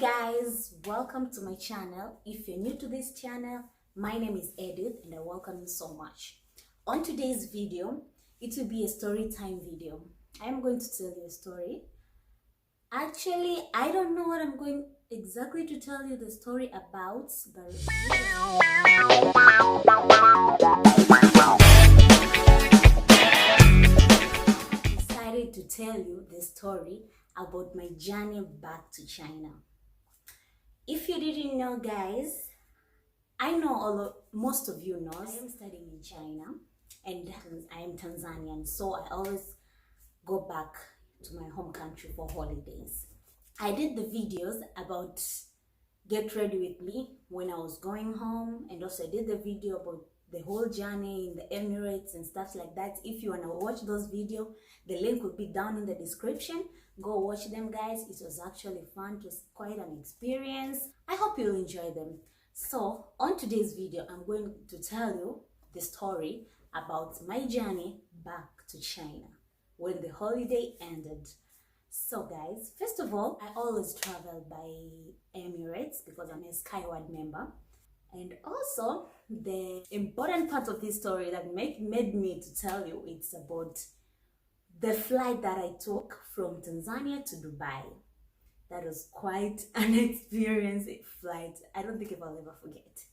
guys, welcome to my channel. If you're new to this channel, my name is Edith and I welcome you so much. On today's video, it will be a story time video. I am going to tell you a story. Actually, I don't know what I'm going exactly to tell you the story about, but I decided to tell you the story about my journey back to China. If you didn't know, guys, I know most of you know I am studying in China and I am Tanzanian, so I always go back to my home country for holidays. I did the videos about get ready with me when I was going home, and also I did the video about the whole journey in the Emirates and stuff like that. If you want to watch those videos, the link will be down in the description. Go watch them, guys. It was actually fun. It was quite an experience. I hope you'll enjoy them. So on today's video, I'm going to tell you the story about my journey back to China when the holiday ended. So guys, first of all, I always travel by Emirates because I'm a Skyward member. And also, the important part of this story that made me to tell you, it's about the flight that I took from Tanzania to Dubai. That was quite an experience flight. I don't think I'll ever forget.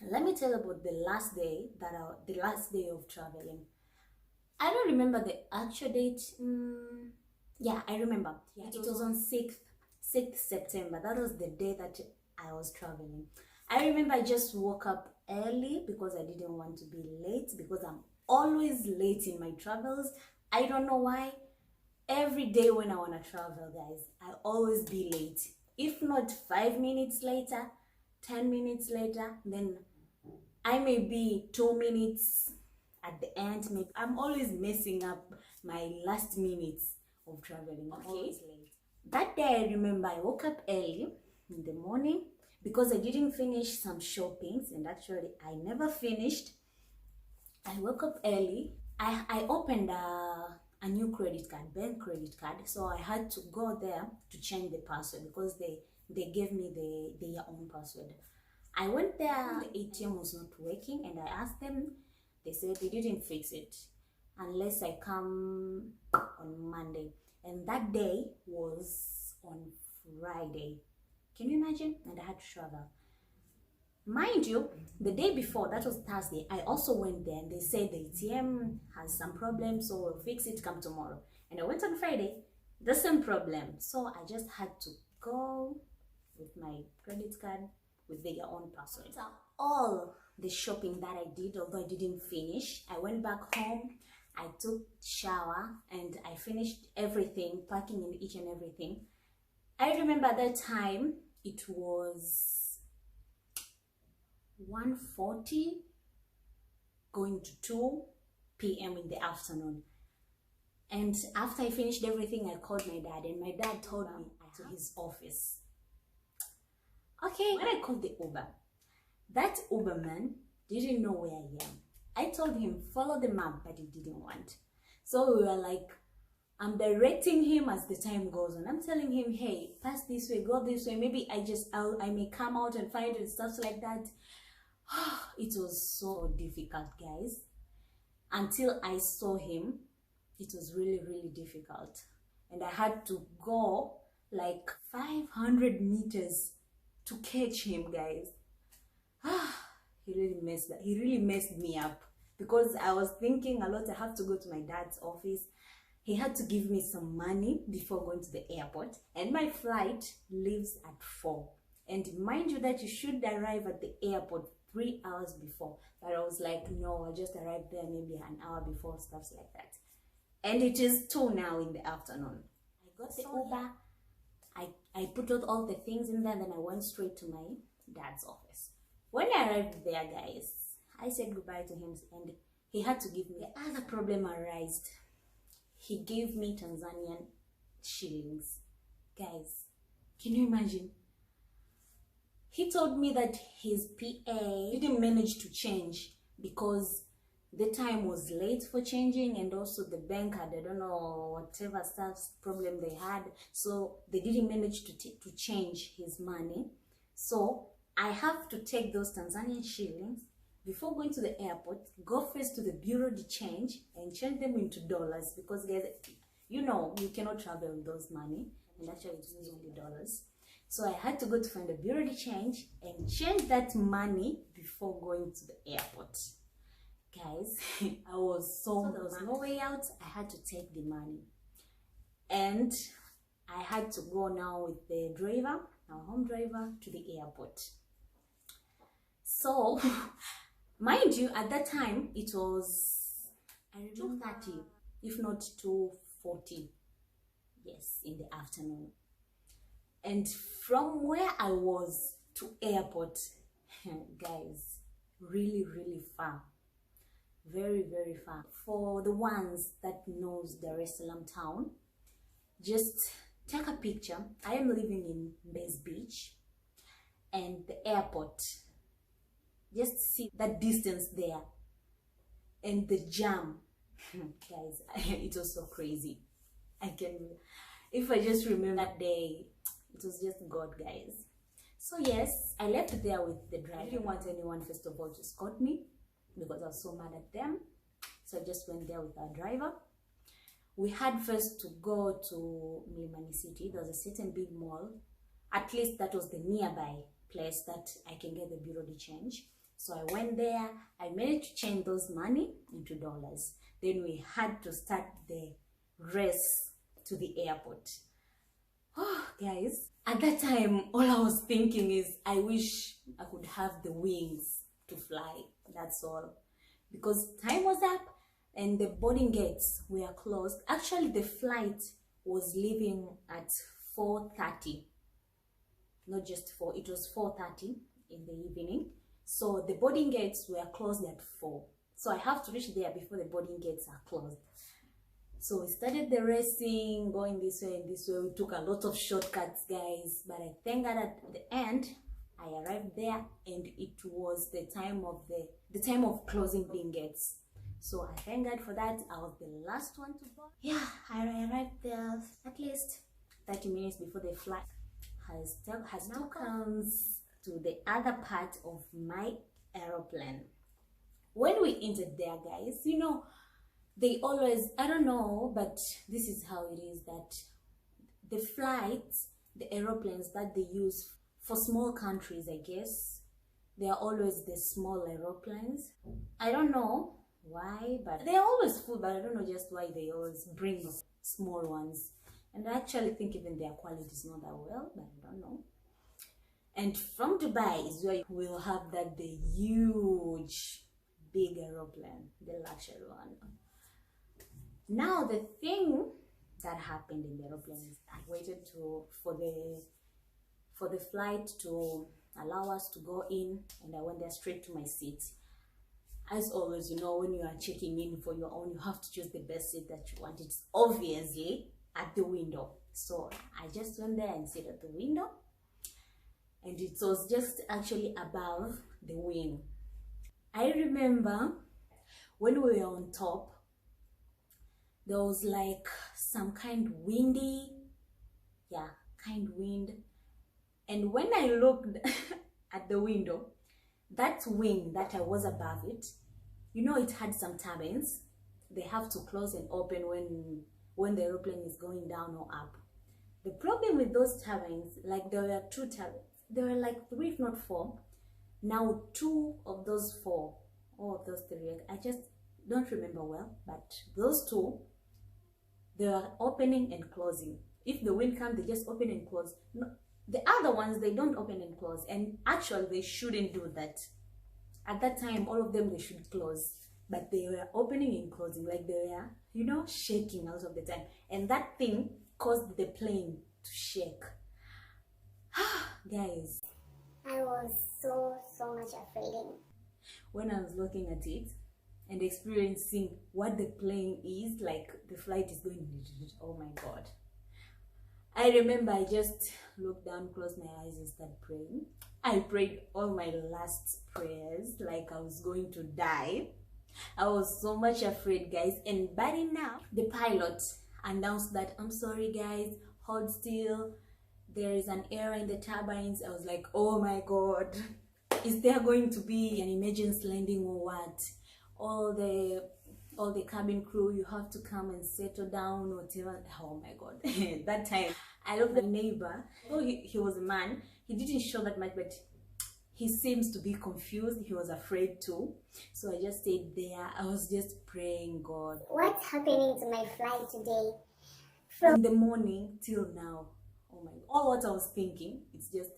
Let me tell you about the last day of traveling. I don't remember the actual date. Yeah, I remember. Yeah, it was on 6th September. That was the day that I was traveling. I remember I just woke up early because I didn't want to be late, because I'm always late in my travels. I don't know why. Every day when I want to travel, guys, I always be late. If not 5 minutes later, 10 minutes later, then I may be 2 minutes at the end. Maybe I'm always messing up my last minutes of traveling. I'm always late. That day I remember I woke up early in the morning because I didn't finish some shoppings, and actually I never finished. I woke up early. I opened a new credit card, bank credit card, so I had to go there to change the password because they gave me their own password. I went there, the ATM was not working, and I asked them. They said they didn't fix it unless I come on Monday, and that day was on Friday. Can you imagine? And I had to travel. Mind you, the day before, that was Thursday, I also went there and they said the ATM has some problems, so we'll fix it, come tomorrow. And I went on Friday, the same problem. So I just had to go with my credit card with their own password. So all the shopping that I did, although I didn't finish, I went back home, I took shower, and I finished everything, packing in each and everything. I remember that time it was 1:40 going to 2 p.m. in the afternoon. And after I finished everything, I called my dad, and my dad told me to his office. Okay, when I called the Uber, that Uber man didn't know where I am. I told him follow the map, but he didn't want. So we were like, I'm directing him as the time goes on. I'm telling him, hey, pass this way, go this way. Maybe I may come out and find it and stuff like that. It was so difficult, guys. Until I saw him, it was really, really difficult. And I had to go like 500 meters to catch him, guys. He really messed me up because I was thinking a lot. I have to go to my dad's office. He had to give me some money before going to the airport, and my flight leaves at 4. And mind you that you should arrive at the airport 3 hours before. But I was like, no, I'll just arrive there maybe an hour before, stuff like that. And it is 2 now in the afternoon. I got the Uber. I put out all the things in there, then I went straight to my dad's office. When I arrived there, guys, I said goodbye to him, and he had to give me. The other problem arose. He gave me Tanzanian shillings. Guys, can you imagine? He told me that his PA didn't manage to change because the time was late for changing, and also the bank had, I don't know, whatever stuff problem they had, so they didn't manage to change his money. So I have to take those Tanzanian shillings before going to the airport, go first to the bureau de change and change them into dollars, because guys, you know, you cannot travel with those money, and actually it was only dollars. So I had to go to find a bureau de change and change that money before going to the airport. Guys, I was so there was no way out. I had to take the money, and I had to go now with the driver, our home driver, to the airport. So mind you, at that time it was, I remember, 2:30, if not 2:40, yes, in the afternoon. And from where I was to airport, guys, really far, very far. For the ones that knows Dar es Salaam town, just take a picture. I am living in Mbezi Beach, and the airport, just see that distance there, and the jam. Guys, it was so crazy. If I just remember that day, it was just God, guys. So yes, I left there with the driver. I didn't want anyone, first of all, to escort me, because I was so mad at them. So I just went there with our driver. We had first to go to Mlimani City. There was a certain big mall. At least that was the nearby place that I can get the bureau de change. So I went there. I managed to change those money into dollars. Then we had to start the race to the airport. Oh, guys, at that time, all I was thinking is, I wish I could have the wings to fly. That's all. Because time was up and the boarding gates were closed. Actually, the flight was leaving at 4:30. Not just 4, it was 4:30 in the evening. So the boarding gates were closed at 4. So I have to reach there before the boarding gates are closed. So we started the racing, going this way and this way. We took a lot of shortcuts, guys. But I thank God at the end, I arrived there, and it was the time of closing boarding gates. So I thank God for that. I was the last one to board. Yeah, I arrived there at least 30 minutes before the flight now comes to the other part of my aeroplane. When we entered there, guys, you know, they always, I don't know, but this is how it is, that the flights, the aeroplanes that they use for small countries, I guess, they are always the small aeroplanes. I don't know why, but they're always full, but I don't know just why they always bring small ones. And I actually think even their quality is not that well, but I don't know. And from Dubai is where we'll have that the huge, big aeroplane, the luxury one. Now the thing that happened in the aeroplane is I waited for the flight to allow us to go in, and I went there straight to my seat. As always, you know, when you are checking in for your own, you have to choose the best seat that you want. It's obviously at the window. So I just went there and sat at the window, and it was just actually above the wing. I remember when we were on top, there was like some kind windy, wind. And when I looked at the window, that wing that I was above it, you know, it had some turbines. They have to close and open when the aeroplane is going down or up. The problem with those turbines, like there were 2 turbines, there were like 3 if not 4. Now 2 of those 4, or of those 3, I just don't remember well, but those 2, they are opening and closing. If the wind comes, they just open and close. No, the other ones, they don't open and close, and actually they shouldn't do that. At that time, all of them, they should close, but they were opening and closing, like they were, you know, shaking most of the time, and that thing caused the plane to shake. Guys, I was so much afraid. When I was looking at it and experiencing what the plane is, like the flight is going, oh my God. I remember I just looked down, closed my eyes and started praying. I prayed all my last prayers like I was going to die. I was so much afraid, guys. And by now, the pilot announced that, I'm sorry, guys, hold still. There is an error in the turbines. I was like, oh my God, is there going to be an emergency landing or what? All the cabin crew, you have to come and settle down, whatever. Oh my God. That time, I love the neighbor. Oh, he was a man. He didn't show that much, but he seems to be confused. He was afraid too. So I just stayed there. I was just praying, God. What's happening to my flight today? From the morning till now, oh my God, all what I was thinking, it's just,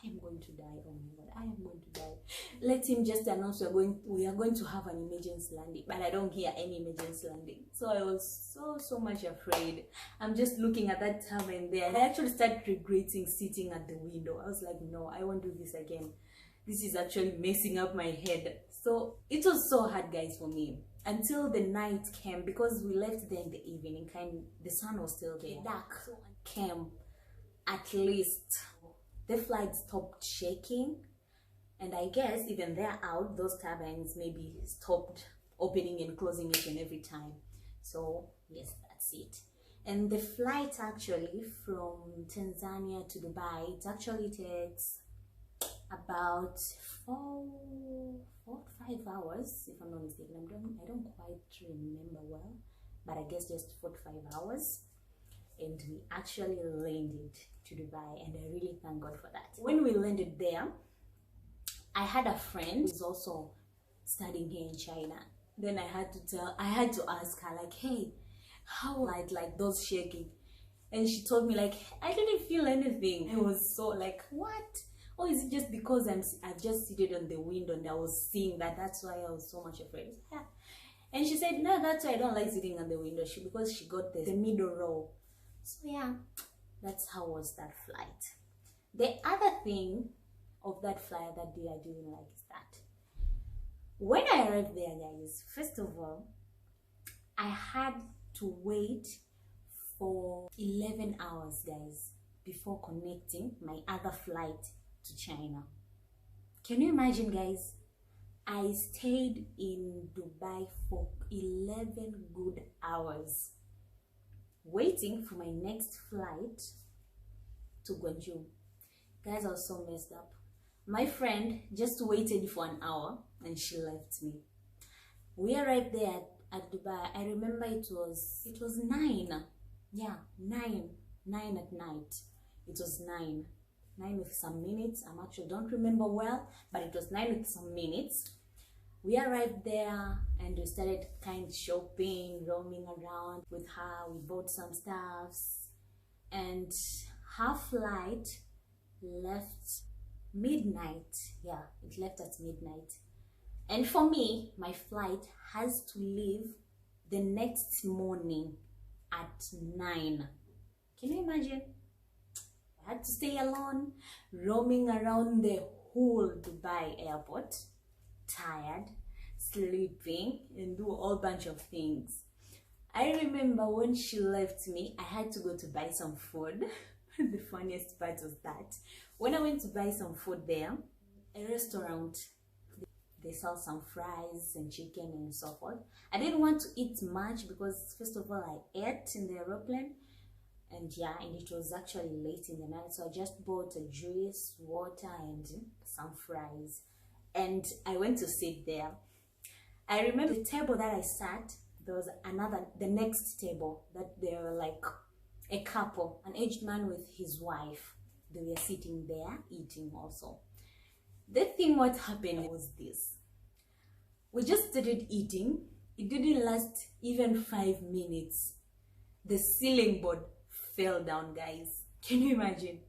I am going to die. Oh my God, I am going to die. Let him just announce we are going to have an emergency landing, but I don't hear any emergency landing. So I was so much afraid. I'm just looking at that turbine there. I actually started regretting sitting at the window. I was like, no, I won't do this again. This is actually messing up my head. So it was so hard, guys, for me until the night came, because we left there in the evening. The sun was still there. Dark came. At least the flight stopped shaking, and I guess even they're out, those turbines maybe stopped opening and closing each and every time. So yes, that's it. And the flight actually from Tanzania to Dubai, it actually takes about 4-5 hours, if I'm not mistaken. I don't quite remember well, but I guess just 4-5 hours. And we actually landed to Dubai, and I really thank God for that. When we landed there, I had a friend who's also studying here in China. Then I had to ask her, like, hey, how like those shaking? And she told me, like, I didn't feel anything. I was so like, what? Oh, is it just because I've just seated on the window and I was seeing that? That's why I was so much afraid. Yeah. And she said, no, that's why I don't like sitting on the window. Because she got the middle row. So yeah, that's how was that flight. The other thing of that flight that day I didn't like is that when I arrived there, guys, first of all, I had to wait for 11 hours, guys, before connecting my other flight to China. Can you imagine, guys? I stayed in Dubai for 11 good hours waiting for my next flight to Guangzhou. Guys, I was so messed up. My friend just waited for an hour and she left me. We arrived there at Dubai. I remember it was 9. Yeah, 9 at night. It was 9 with some minutes. I actually don't remember well, but it was 9 with some minutes. We arrived there and we started kind of shopping, roaming around with her. We bought some stuffs, and her flight left midnight. Yeah, it left at midnight. And for me, my flight has to leave the next morning at 9. Can you imagine? I had to stay alone, roaming around the whole Dubai airport, tired, sleeping, and do a whole bunch of things. I remember when she left me, I had to go to buy some food. The funniest part was that when I went to buy some food there, a restaurant, they sell some fries and chicken and so forth. I didn't want to eat much because first of all I ate in the aeroplane, and yeah, and it was actually late in the night, so I just bought a juice, water, and some fries, and I went to sit there. I remember the table that I sat, there was the next table, that they were like a couple, an aged man with his wife. They were sitting there eating also. The thing what happened was this. We just started eating. It didn't last even 5 minutes. The ceiling board fell down, guys. Can you imagine?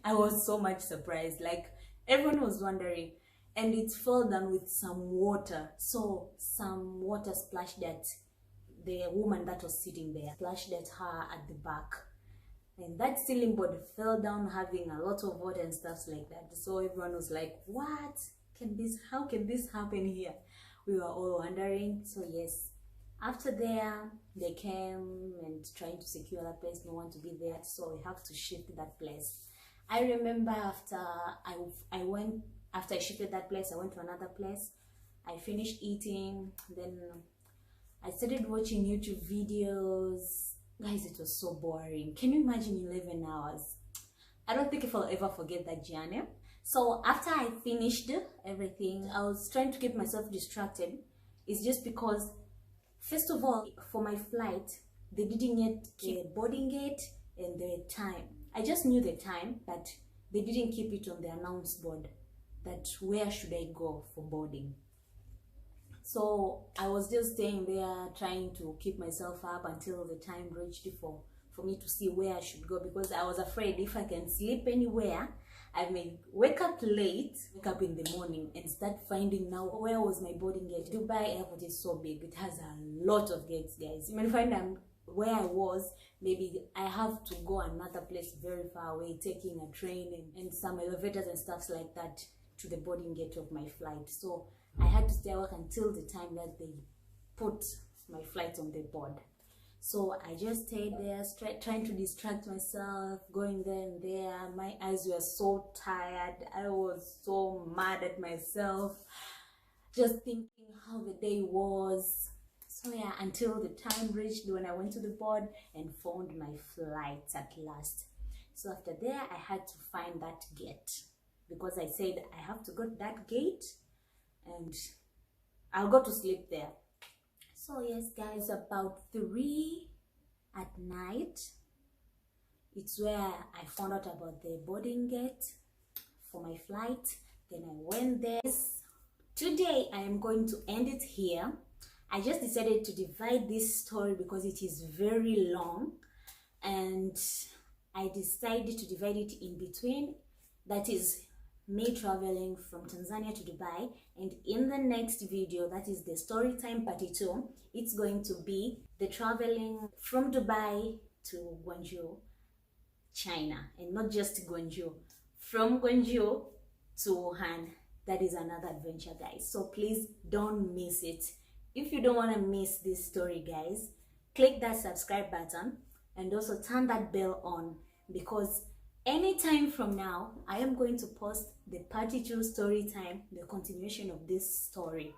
I was so much surprised. Like, everyone was wondering. And it fell down with some water. So some water splashed at the woman that was sitting there, splashed at her at the back. And that ceiling board fell down having a lot of water and stuff like that. So everyone was like, what? How can this happen here? We were all wondering. So yes, after there, they came and trying to secure that place. No one to be there. So we have to shift that place. I remember after I shifted that place, I went to another place. I finished eating, then I started watching YouTube videos. Guys, it was so boring. Can you imagine 11 hours? I don't think if I'll ever forget that journey. So after I finished everything, I was trying to keep myself distracted. It's just because, first of all, for my flight, they didn't yet keep the boarding gate and the time. I just knew the time, but they didn't keep it on the announce board that where should I go for boarding. So I was just staying there trying to keep myself up until the time reached for me to see where I should go, because I was afraid if I can sleep anywhere, I may wake up late, wake up in the morning and start finding now where was my boarding gate. Dubai airport is so big, it has a lot of gates, guys. You may find where I was, maybe I have to go another place very far away, taking a train and some elevators and stuff like that to the boarding gate of my flight. So I had to stay work until the time that they put my flight on the board. So I just stayed there, trying to distract myself, going there and there. My eyes were so tired. I was so mad at myself, just thinking how the day was. So yeah, until the time reached when I went to the board and found my flight at last. So after there, I had to find that gate, because I said I have to go to that gate and I'll go to sleep there. So yes, guys, about 3 at night, it's where I found out about the boarding gate for my flight. Then I went there. Today I am going to end it here. I just decided to divide this story because it is very long, and I decided to divide it in between. That is me traveling from Tanzania to Dubai, and in the next video, that is the story time part 2, it's going to be the traveling from Dubai to Guangzhou, China, and not just Guangzhou, from Guangzhou to Wuhan. That is another adventure, guys, so please don't miss it. If you don't want to miss this story, guys, click that subscribe button and also turn that bell on, because anytime from now, I am going to post the part 2 story time, the continuation of this story.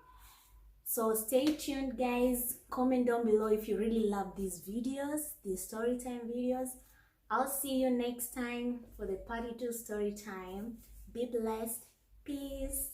So stay tuned, guys. Comment down below if you really love these videos, these story time videos. I'll see you next time for the part 2 story time. Be blessed. Peace.